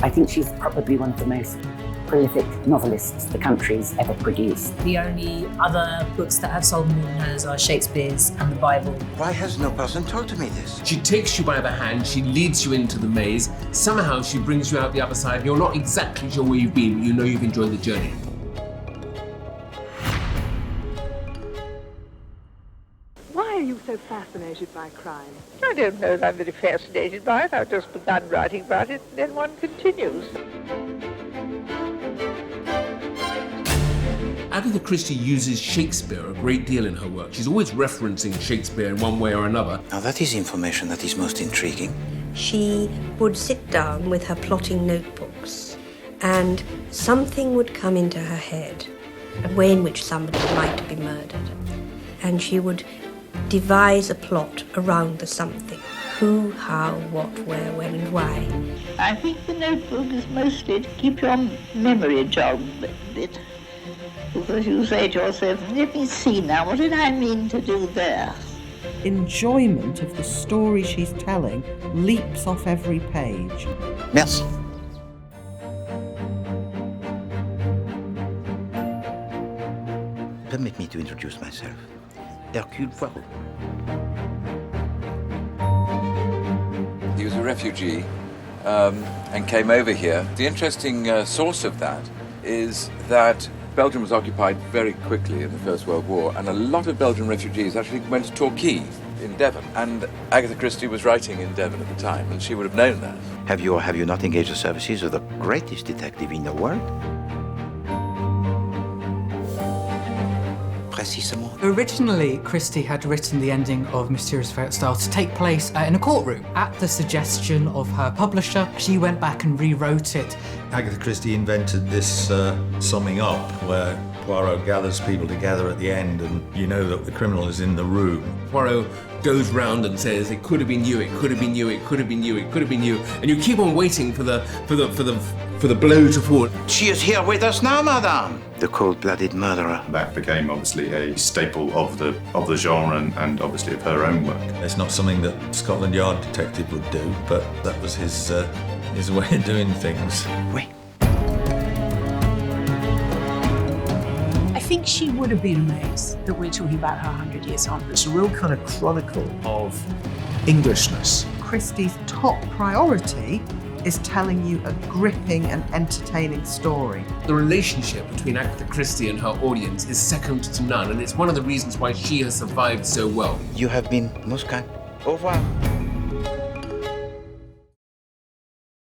I think she's probably one of the most prolific novelists the country's ever produced. The only other books that have sold more than hers are Shakespeare's and the Bible. Why has no person told me this? She takes you by the hand, she leads you into the maze, somehow she brings you out the other side. You're not exactly sure where you've been, but you know you've enjoyed the journey. Why are you so fascinated by crime? I don't know that I'm very fascinated by it. I've just begun writing about it, and then one continues. Agatha Christie uses Shakespeare a great deal in her work. She's always referencing Shakespeare in one way or another. Now that is information that is most intriguing. She would sit down with her plotting notebooks and something would come into her head, a way in which somebody might be murdered. And she would devise a plot around the something. Who, how, what, where, when and why. I think the notebook is mostly to keep your memory jogged a bit. Because you say to yourself, let me see now, what did I mean to do there? Enjoyment of the story she's telling leaps off every page. Merci. Permit me to introduce myself. Hercule Poirot. He was a refugee and came over here. The interesting source of that is that Belgium was occupied very quickly in the First World War, and a lot of Belgian refugees actually went to Torquay in Devon. And Agatha Christie was writing in Devon at the time, and she would have known that. Have you or have you not engaged the services of the greatest detective in the world? Précisément. Originally, Christie had written the ending of Mysterious Fairy Tale to take place in a courtroom. At the suggestion of her publisher, she went back and rewrote it. Agatha Christie invented this summing up, where Poirot gathers people together at the end and you know that the criminal is in the room. Poirot goes round and says, it could have been you, it could have been you, it could have been you, it could have been you. And you keep on waiting for the blow to fall. She is here with us now, madame. The cold-blooded murderer. That became obviously a staple of the genre and obviously of her own work. It's not something that Scotland Yard detective would do, but that was his way of doing things. Oui. I think she would have been amazed that we're talking about her 100 years on. It's a real kind of chronicle of Englishness. Christie's top priority is telling you a gripping and entertaining story. The relationship between Agatha Christie and her audience is second to none, and it's one of the reasons why she has survived so well. You have been most kind. Au revoir.